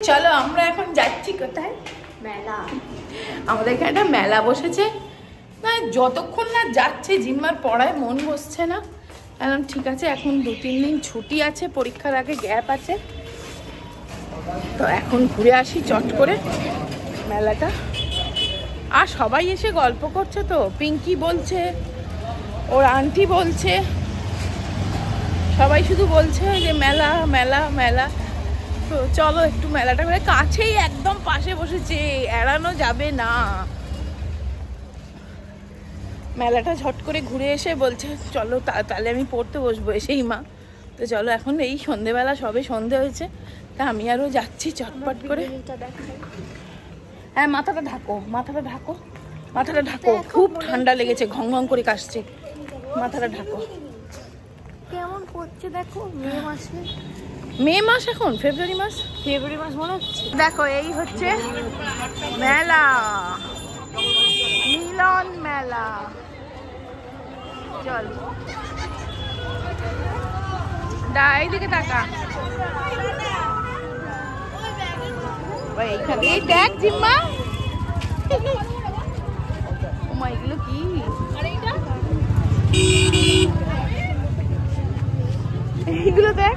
চলো আমরা এখন যাচ্ছি কোথায়? মেলা। আমাদের এখানে একটা মেলা বসেছে, না যতক্ষণ না যাচ্ছে জিম্মার পড়ায় মন বসছে না। একদম ঠিক আছে, এখন 2-3 দিন ছুটি আছে, পরীক্ষার আগে গ্যাপ আছে, তো এখন ঘুরে আসি চট করে মেলাটা। আর সবাই এসে গল্প করছে, তো পিঙ্কি বলছে, ওর আন্টি বলছে, সবাই শুধু বলছে যে মেলা মেলা মেলা। তো চলো একটু মেলাটা করে, কাছেই একদম পাশে বসেছে, এড়ানো যাবে না। মেলাটা ঝট করে ঘুরে এসে বলছে চলো তাহলে আমি পড়তে বসবো এসেই মা। তো চলো এখন এই সন্ধেবেলা, সবে সন্ধে হয়েছে, তা আমি আরও যাচ্ছি চটপট করে। হ্যাঁ মাথাটা ঢাকো, মাথাটা ঢাকো, মাথাটা ঢাকো, খুব ঠান্ডা লেগেছে, ঘং ঘং করে কাশছে, মাথাটা ঢাকো। কেমন করছে দেখো, মে মাস, এখন ফেব্রুয়ারি মাস মনে হচ্ছে। দেখো এই হচ্ছে মেলা, মিলন মেলা। চল এইদিকে তাকা, এইখানে দেখ জিম্মা, ওমা এগুলো কি? এইগুলো দেখ,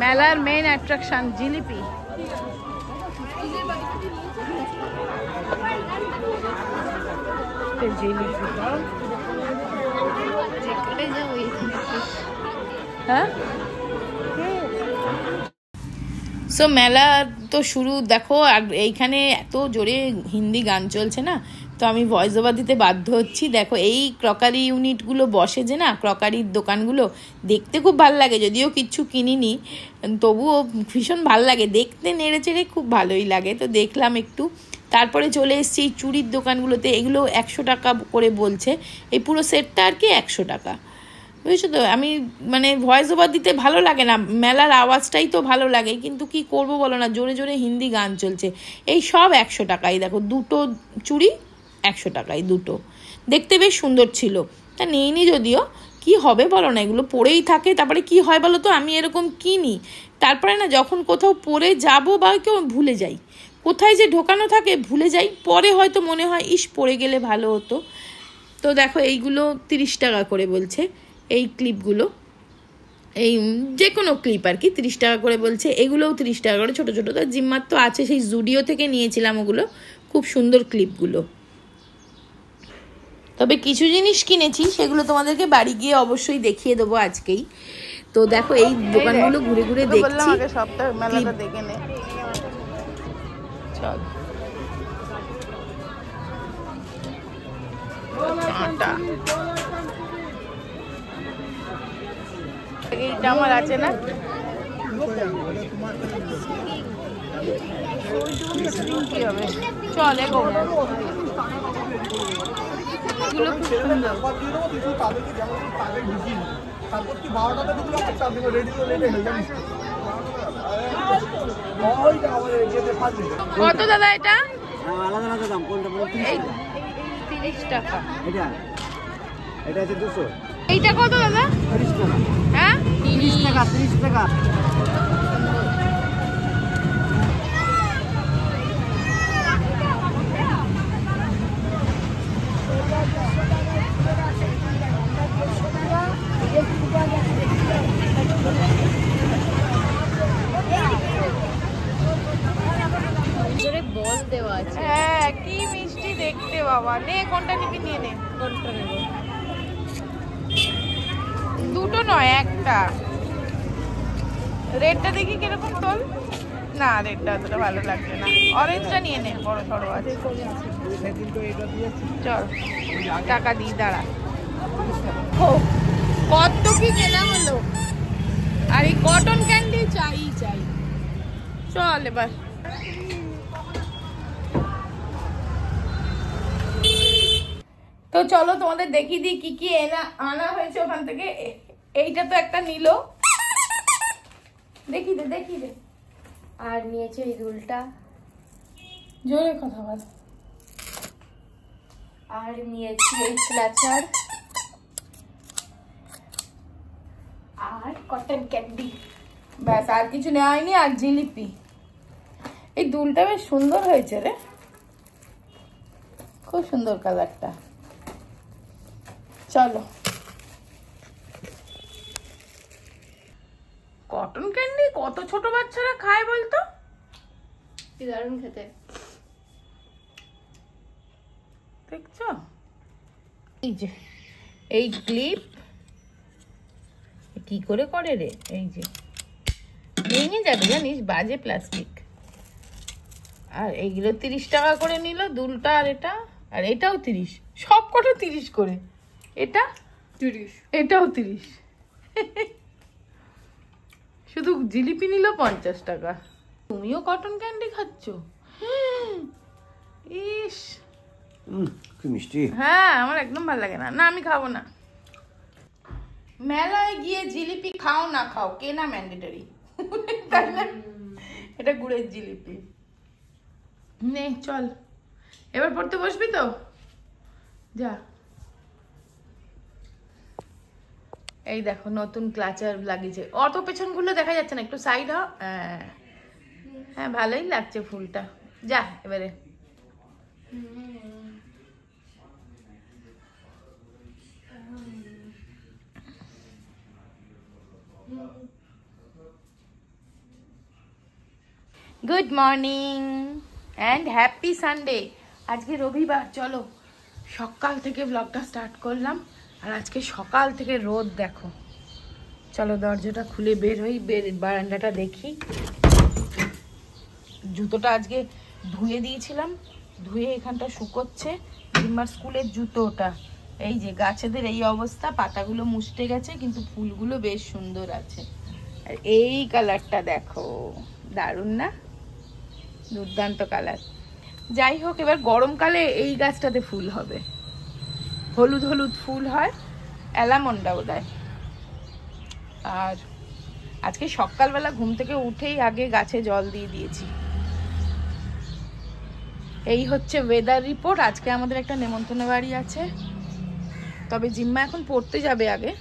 মেলার মেইন অ্যাট্রাকশন জিলিপি। হ্যাঁ সো মেলা তো শুরু দেখো, আর এইখানে এত জোরে হিন্দি গান চলছে না, তো আমি ভয়েস ওভার দিতে বাধ্য হচ্ছি। দেখো এই ক্রকারি ইউনিটগুলো বসে যে না, ক্রকারির দোকানগুলো দেখতে খুব ভাল লাগে, যদিও কিচ্ছু কিনিনি, তবুও ভীষণ ভাল লাগে দেখতে, নেড়ে চেড়ে খুব ভালোই লাগে। তো দেখলাম একটু, তারপরে চলে এসেছি চুড়ির দোকানগুলোতে, এগুলো 100 টাকা করে বলছে, এই পুরো সেটটা আর কি 100 টাকা, বুঝেছো তো। আমি মানে ভয়েস ওভার দিতে ভালো লাগে না, মেলার আওয়াজটাই তো ভালো লাগে, কিন্তু কি করব বলো না, জোরে জোরে হিন্দি গান চলছে। এই সব 100 টাকাই, দেখো দুটো চুড়ি 100 টাকায় দুটো, দেখতে বেশ সুন্দর ছিল, তা নিইনি যদিও। কি হবে বলো না, এগুলো পরেই থাকে, তারপরে কি হয় বলো তো, আমি এরকম কিনি, তারপরে না যখন কোথাও পরে যাব বা কেউ ভুলে যাই, কোথায় যে ঢোকানো থাকে ভুলে যাই, পরে হয়তো মনে হয় ইস পরে গেলে ভালো হতো। তো দেখো এইগুলো 30 টাকা করে বলছে, এই ক্লিপগুলো, এই যে কোনো ক্লিপ আর কি 30 টাকা করে বলছে, এগুলোও 30 টাকা করে, ছোটো ছোটো। তো জিম্মার তো আছে, সেই জুডিও থেকে নিয়েছিলাম ওগুলো, খুব সুন্দর ক্লিপগুলো। তবে কিছু জিনিস কিনেছি, সেগুলো তোমাদেরকে বাড়ি গিয়ে অবশ্যই দেখিয়ে দেবো আজকেই। তো দেখো এই দোকানগুলো ঘুরে ঘুরে দেখছি, সপ্তাহ মেলাটা দেখে নে। চল এইটা আমার আছে না, কি হবে, চল এগোবো। এগুলো খুব সুন্দর। কত দাদা এটা? আলাদা আলাদা দাম, কোনটা বলতে? 30 টাকা। এটা আছে 200। এইটা কত দাদা? 30 টাকা। হ্যাঁ 30 টাকা, 30 টাকা। বল দেওয়া আছে। হ্যাঁ কি মিষ্টি দেখতে বাবা, নে কোনটা নিবি নিয়ে নে। কোনটা নেব? দুটো নয় একটা। রেডটা দেখি কিরকম তোল, না রেডটা অতটা ভালো লাগছে না, অরেঞ্জটা নিয়ে নে, বড় সড়ো আছে। চল টাকা দিই, দাঁড়া। কত কি কেনা হলো, আর এই কটন ক্যান্ডি চাই। চল এবার তো চলো তোমাদের দেখিয়ে দিই কি কি আনা হয়েছে ওখান থেকে। এইটা তো একটা নিল, দেখি দে। আর নিয়েছে এই দুলটা, জোরে কথা বল। আর নিয়েছি এই ক্লাচার, আর কটন ক্যান্ডি, ব্যাস আর কিছু নেওয়া হয়নি। আর জিলিপি, এই দুলটা বেশ সুন্দর হয়েছে রে, খুব সুন্দর কালারটা। চলো, কটন ক্যান্ডি কত ছোট বাচ্চারা খায় বলতো? দারুণ খেতে। দেখছো, এই যে এই ক্লিপ কি করে করে রে, এই যে ভেঙে যাবে জানিস, বাজে প্লাস্টিক। আর এইগুলো 30 টাকা করে নিল দুলটা, আর এটা, আর এটাও 30, সব কটা 30 করে। এটা 30, এটাও 30। শুধু জিলিপি নিল 50 টাকা। তুমিও কটন ক্যান্ডি খাচ্ছ? ইস, কি মিষ্টি। হ্যাঁ, আমার একদম ভালো লাগে না। না, আমি খাবো না। মেলায় গিয়ে জিলিপি খাও না খাও, কেনা ম্যান্ডেটরি, তাই না? এটা গুড়ের জিলিপি। নে চল, এবার পড়তে বসবি তো? যা। এই দেখো নতুন ক্লাচার লাগিয়েছে, অত পেছনগুলো দেখা যাচ্ছে না, একটু সাইড হ। হ্যাঁ, ভালোই লাগছে ফুলটা। যা এবারে। Good morning and happy Sunday. আজকে রবিবার। চলো, সকাল থেকে ব্লগটা স্টার্ট করলাম, আর আজকে সকাল থেকে রোদ দেখো। চলো দরজাটা খুলে বের হই, বারান্দাটা দেখি। জুতোটা আজকে ধুয়ে দিয়েছিলাম, ধুয়ে এখানটা শুকোচ্ছে। জিম্মার স্কুলের জুতোটা। এই যে গাছেদের এই অবস্থা, পাতাগুলো মুছতে গেছে, কিন্তু ফুলগুলো বেশ সুন্দর আছে। আর এই কালারটা দেখো, দারুণ না? দুর্দান্ত কালার। যাই হোক, এবার গরমকালে এই গাছটাতে ফুল হবে, হলুদ হলুদ ফুল হয়, অ্যালামন্ডা বোধহয়। আর আজকে সকালবেলা ঘুম থেকে উঠেই আগে গাছে জল দিয়ে দিয়েছি। এই হচ্ছে ওয়েদার রিপোর্ট। আজকে আমাদের একটা নেমন্তন্ন বাড়ি আছে, তবে জিম্মা এখন পড়তে যাবে আগে,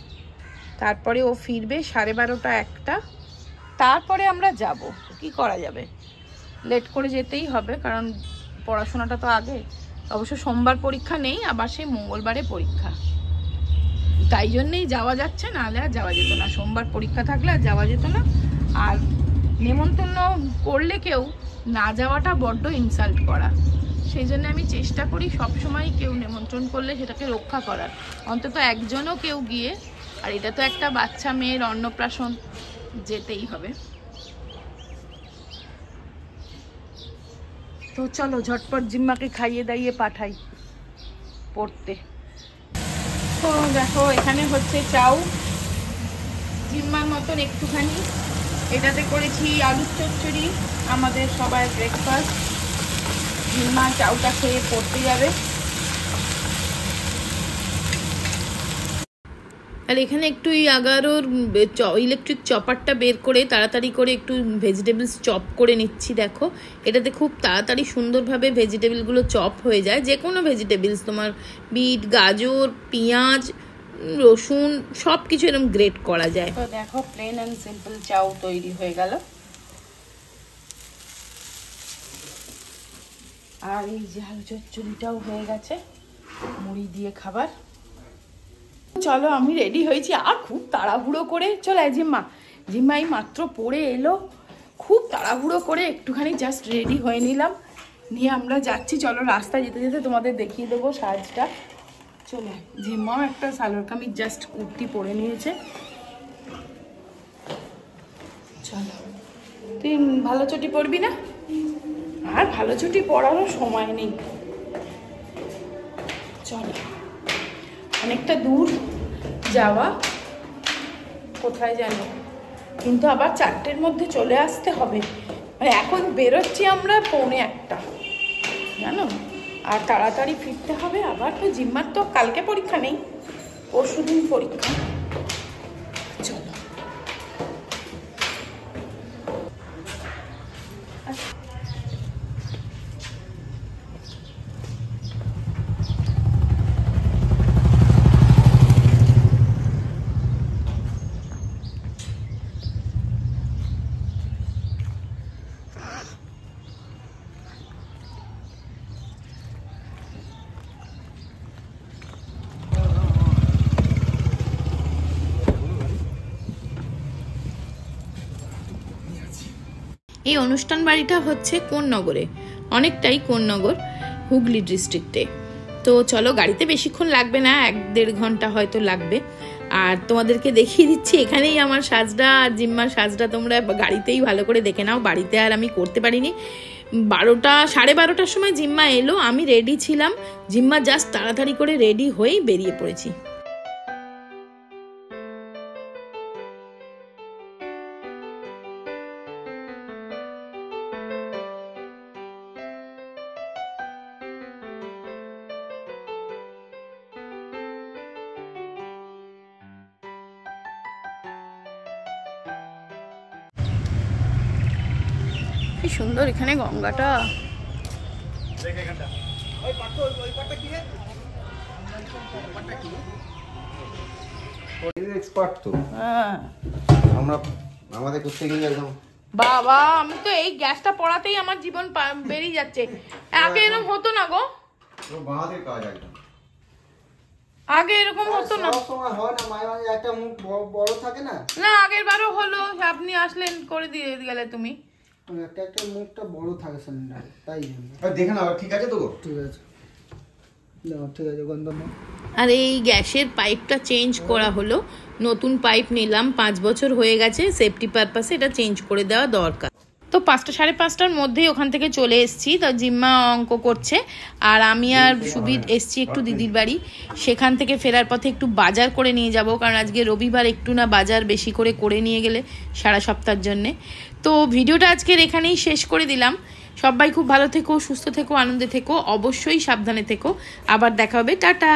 তারপরে ও ফিরবে 12:30 1টা, তারপরে আমরা যাব। কি করা যাবে, লেট করে যেতেই হবে, কারণ পড়াশোনাটা তো আগে। অবশ্য সোমবার পরীক্ষা নেই, আবার সেই মঙ্গলবারে পরীক্ষা, তাই জন্যেই যাওয়া যাচ্ছে, নাহলে আর যাওয়া যেত না। সোমবার পরীক্ষা থাকলে আর যাওয়া যেত না। আর নেমন্তন্ন করলে কেউ না যাওয়াটা বড্ড ইনসাল্ট করা, সেই জন্য আমি চেষ্টা করি সবসময় কেউ নেমন্ত্রণ করলে সেটাকে রক্ষা করার, অন্তত একজনও কেউ গিয়ে। আর এটা তো একটা বাচ্চা মেয়ের অন্নপ্রাশন, যেতেই হবে। তো চলো ঝটপট জিম্মাকে খাইয়ে দাইয়ে পাঠাই পড়তে। তো দেখো, এখানে হচ্ছে চাউ, জিম্মার মতন একটুখানি। এটাতে করেছি আলুর চচ্চড়ি, আমাদের সবাই ব্রেকফাস্ট। জিম্মা চাউটা খেয়ে পড়তে যাবে। আর এখানে একটু এই 11-র ইলেকট্রিক চপারটা বের করে তাড়াতাড়ি করে একটু ভেজিটেবলস চপ করে নিচ্ছি। দেখো, এটাতে খুব তাড়াতাড়ি সুন্দরভাবে ভেজিটেবলগুলো চপ হয়ে যায়। যে কোনো ভেজিটেবলস, তোমার বিট, গাজর, পেঁয়াজ, রসুন, সব কিছু এরকম গ্রেট করা যায়। তো দেখো, প্লেন অ্যান্ড সিম্পল চাউ তৈরি হয়ে গেল। আর এই যে আলু চচ্চড়িটাও হয়ে গেছে, মুড়ি দিয়ে খাবার। চলো, আমি রেডি হয়েছি, আর খুব তাড়াহুড়ো করে চলে জিম্মা এই মাত্র পড়ে এলো, খুব তাড়াহুড়ো করে একটুখানি জাস্ট রেডি হয়ে নিলাম, নিয়ে আমরা যাচ্ছি। চলো, রাস্তা যেতে যেতে তোমাদের দেখিয়ে দেবো সাজটা। চলো, জিম্মাও একটা সালোয়ার কামিজ জাস্ট কুর্তি পরে নিয়েছে। চলো, তুই ভালো চটি পরবি না? আর ভালো চটি পরারও সময় নেই। চলো, অনেকটা দূর যাওয়া, কোথায় জানি, কিন্তু আবার 4টের মধ্যে চলে আসতে হবে। মানে এখন বেরোচ্ছি আমরা 1:45, জানো, আর তাড়াতাড়ি ফিরতে হবে। আবার তো জিম্মার তো কালকে পরীক্ষা নেই, পরশুদিন পরীক্ষা। চলো, এই অনুষ্ঠান বাড়িটা হচ্ছে কোন্নগরে, অনেকটাই কোন্নগর, হুগলি ডিস্ট্রিক্টে। তো চলো, গাড়িতে বেশিক্ষণ লাগবে না, 1-1.5 ঘন্টা হয়তো লাগবে। আর তোমাদেরকে দেখিয়ে দিচ্ছি এখানেই আমার সাজটা আর জিম্মার সাজটা তোমরা গাড়িতেই ভালো করে দেখে নাও, বাড়িতে আর আমি করতে পারিনি। 12:30 সময় জিম্মা এলো, আমি রেডি ছিলাম, জিম্মা জাস্ট তাড়াতাড়ি করে রেডি হয়েই বেরিয়ে পড়েছি। কি সুন্দর এখানে গঙ্গাটা। এক্সপার্ট তো আমরা, আমাদের করতে গেলে একদম বাবা, আমি তো এই গ্যাসটা পড়াতেই আমার জীবন বেরিয়ে যাচ্ছে। আগে এরকম হতো না গো, বাঁহাতের কাজ একদম। আগে এরকম হতো না, সব সময় হয় না, মাঝে মাঝে একটা মুখ বড় থাকে না। না আগের বারও হলো, আপনি আসলেন করে দিয়ে গেলে তুমি। একটা মুখটা বড় থাকে সিলিন্ডার, তাই জন্য। দেখে না, ঠিক আছে তো? ঠিক আছে, ঠিক আছে, গন্ধ না। আর এই গ্যাসের পাইপটা চেঞ্জ করা হলো, নতুন পাইপ নিলাম, 5 বছর হয়ে গেছে, সেফটি পারপাসে এটা চেঞ্জ করে দেওয়া দরকার। তো 5টা 5:30টার মধ্যেই ওখান থেকে চলে এসেছি। তো জিম্মা অঙ্ক করছে আর আমি আর সুবির এসছি একটু দিদির বাড়ি। সেখান থেকে ফেরার পথে একটু বাজার করে নিয়ে যাব, কারণ আজকে রবিবার, একটু না বাজার বেশি করে নিয়ে গেলে সারা সপ্তাহের জন্যে। তো ভিডিওটা আজকের এখানেই শেষ করে দিলাম। সবাই খুব ভালো থেকো, সুস্থ থেকো, আনন্দে থেকো, অবশ্যই সাবধানে থেকো। আবার দেখা হবে, টাটা।